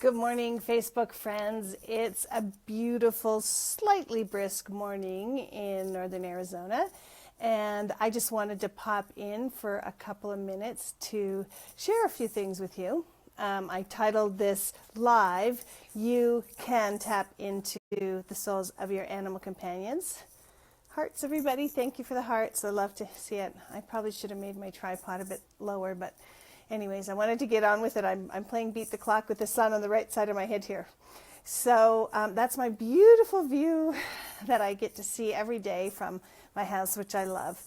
Good morning, Facebook friends. It's a beautiful, slightly brisk morning in northern Arizona, and I just wanted to pop in for a couple of minutes to share a few things with you. I titled this live, You Can Tap Into the Souls of Your Animal Companions. Hearts, everybody. Thank you for the hearts. I love to see it. I probably should have made my tripod a bit lower, but anyways, I wanted to get on with it. I'm playing Beat the Clock with the sun on the right side of my head here. So that's my beautiful view that I get to see every day from my house, which I love.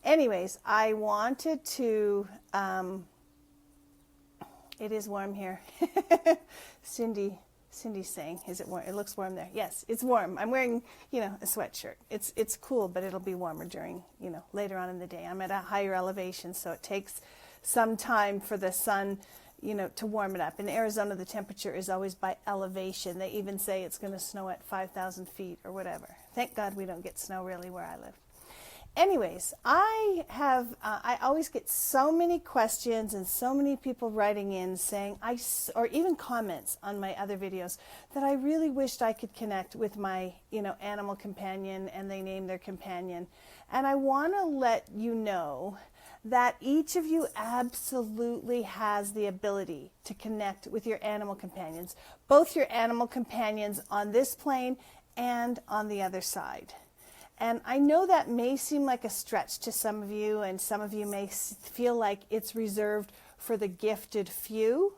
Anyways, I wanted to, it is warm here. Cindy's saying, is it warm? It looks warm there. Yes, it's warm. I'm wearing, a sweatshirt. It's cool, but it'll be warmer during, later on in the day. I'm at a higher elevation, so it takes some time for the sun, to warm it up. In Arizona, the temperature is always by elevation. They even say it's going to snow at 5,000 feet or whatever. Thank God we don't get snow really where I live. Anyways, I always get so many questions and so many people writing in saying, or even comments on my other videos, that I really wished I could connect with my, animal companion, and they name their companion. And I want to let you know that each of you absolutely has the ability to connect with your animal companions, both your animal companions on this plane and on the other side. And I know that may seem like a stretch to some of you, and some of you may feel like it's reserved for the gifted few,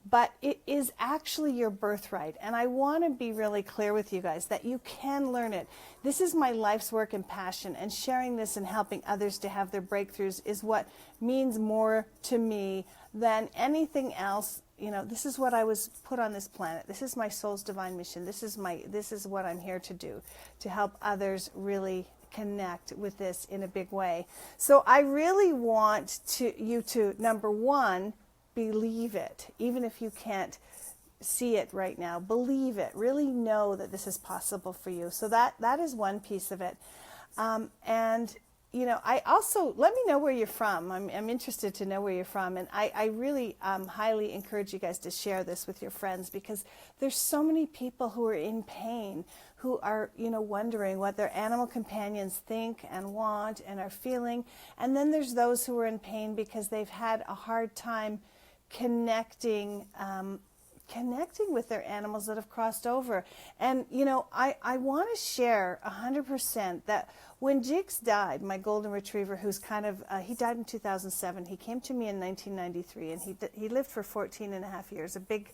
but it is actually your birthright. And I want to be really clear with you guys that you can learn it. This is my life's work and passion, and sharing this and helping others to have their breakthroughs is what means more to me than anything else. This is what I was put on this planet. This is my soul's divine mission. This is what I'm here to do, to help others really connect with this in a big way. So I really want you to, number one, believe it. Even if you can't see it right now, believe it. Really know that this is possible for you. So that is one piece of it. I also, let me know where you're from. I'm interested to know where you're from. And I really highly encourage you guys to share this with your friends, because there's so many people who are in pain, who are, wondering what their animal companions think and want and are feeling. And then there's those who are in pain because they've had a hard time connecting with their animals that have crossed over. And, I want to share 100% that when Jigs died, my golden retriever, who's he died in 2007. He came to me in 1993, and he lived for 14 and a half years, a big,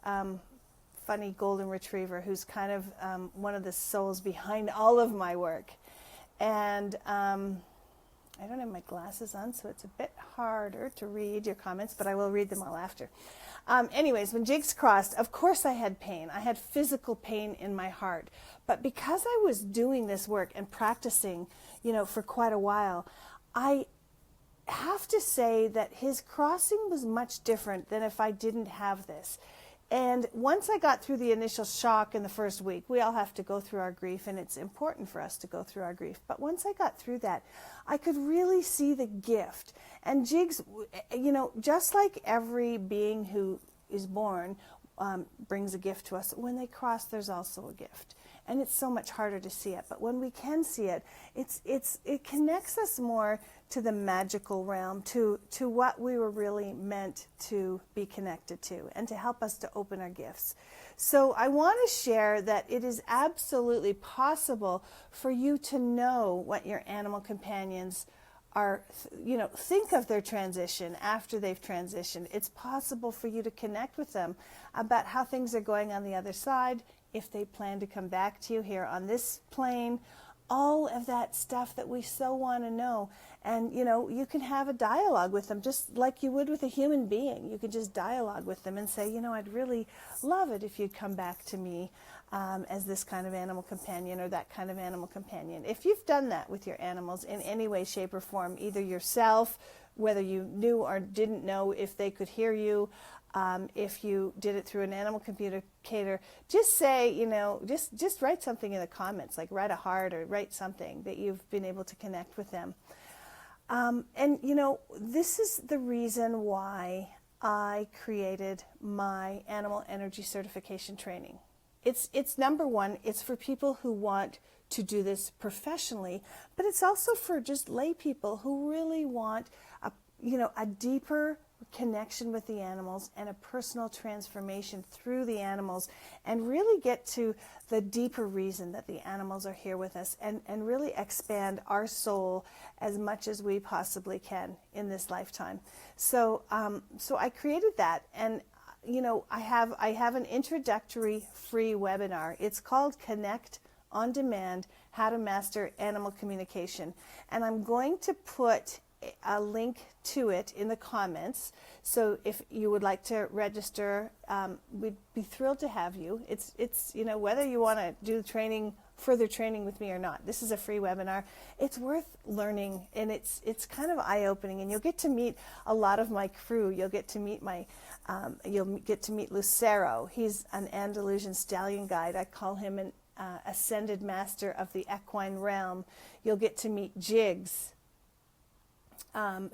funny golden retriever who's one of the souls behind all of my work. And I don't have my glasses on, so it's a bit harder to read your comments, but I will read them all after. Anyways, when Jigs crossed, of course I had pain. I had physical pain in my heart. But because I was doing this work and practicing, for quite a while, I have to say that his crossing was much different than if I didn't have this. And once I got through the initial shock in the first week, we all have to go through our grief, and it's important for us to go through our grief. But once I got through that, I could really see the gift. And Jigs, just like every being who is born brings a gift to us, when they cross, there's also a gift. And it's so much harder to see it. But when we can see it, it connects us more to the magical realm, to what we were really meant to be connected to, and to help us to open our gifts. So I want to share that it is absolutely possible for you to know what your animal companions are, think of their transition after they've transitioned. It's possible for you to connect with them about how things are going on the other side, if they plan to come back to you here on this plane, all of that stuff that we so want to know. And, you can have a dialogue with them just like you would with a human being. You can just dialogue with them and say, I'd really love it if you'd come back to me as this kind of animal companion or that kind of animal companion. If you've done that with your animals in any way, shape, or form, either yourself, whether you knew or didn't know if they could hear you, if you did it through an animal communicator, just say, just write something in the comments, like write a heart or write something that you've been able to connect with them. And this is the reason why I created my animal energy certification training. It's number one, it's for people who want to do this professionally, but it's also for just lay people who really want a deeper connection with the animals and a personal transformation through the animals, and really get to the deeper reason that the animals are here with us, and really expand our soul as much as we possibly can in this lifetime. So I created that, and I have an introductory free webinar. It's called Connect on Demand: How to Master Animal Communication, and I'm going to put a link to it in the comments. So if you would like to register, we'd be thrilled to have you. It's whether you want to do further training with me or not. This is a free webinar. It's worth learning, and it's kind of eye-opening, and you'll get to meet a lot of my crew. You'll get to meet you'll get to meet Lucero. He's an Andalusian stallion guide. I call him an ascended master of the equine realm. You'll get to meet Jigs,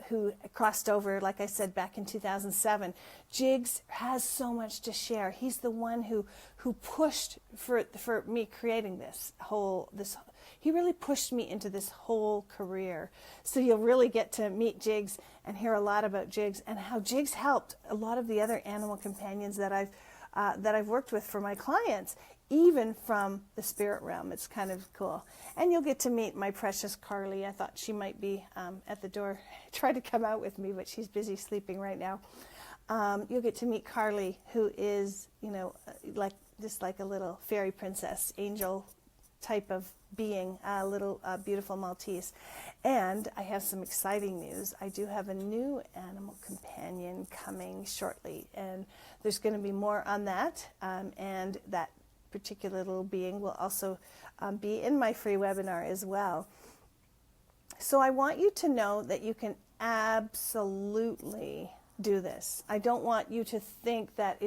who crossed over, like I said, back in 2007. Jigs has so much to share. He's the one who pushed for me creating he really pushed me into this whole career. So you'll really get to meet Jigs and hear a lot about Jigs and how Jigs helped a lot of the other animal companions that I've worked with for my clients, even from the spirit realm. It's kind of cool. And you'll get to meet my precious Carly. I thought she might be at the door, try to come out with me, but she's busy sleeping right now. You'll get to meet Carly, who is, just like a little fairy princess, angel type of being, a little beautiful Maltese. And I have some exciting news. I do have a new animal companion coming shortly, and there's going to be more on that, and that particular little being will also be in my free webinar as well. So I want you to know that you can absolutely do this. I don't want you to think that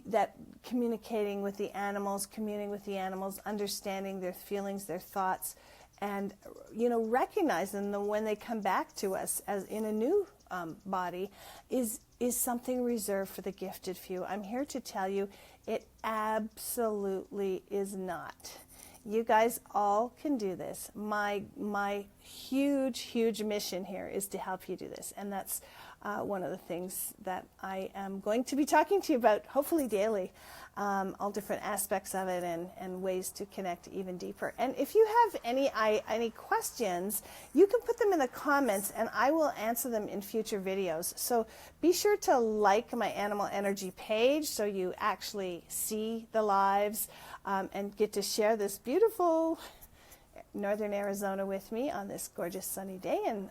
that communicating with the animals, communing with the animals, understanding their feelings, their thoughts, and recognizing them when they come back to us as in a new body is something reserved for the gifted few. I'm here to tell you it absolutely is not. You guys all can do this. My huge mission here is to help you do this, and that's one of the things that I am going to be talking to you about, hopefully daily, all different aspects of it and ways to connect even deeper. And if you have any questions, you can put them in the comments, and I will answer them in future videos. So be sure to like my Animal Energy page so you actually see the lives and get to share this beautiful northern Arizona with me on this gorgeous sunny day, and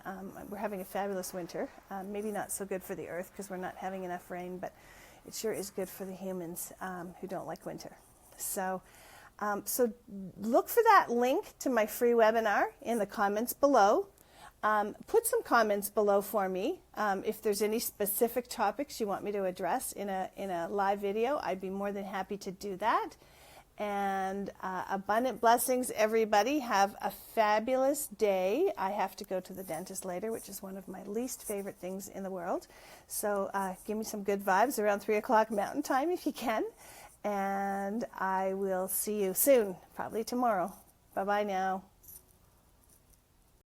we're having a fabulous winter. Maybe not so good for the earth because we're not having enough rain, but it sure is good for the humans who don't like winter. So look for that link to my free webinar in the comments below. Put some comments below for me. If there's any specific topics you want me to address in a live video, I'd be more than happy to do that. And abundant blessings, everybody. Have a fabulous day. I have to go to the dentist later, which is one of my least favorite things in the world. So give me some good vibes around 3 o'clock Mountain Time if you can. And I will see you soon, probably tomorrow. Bye-bye now.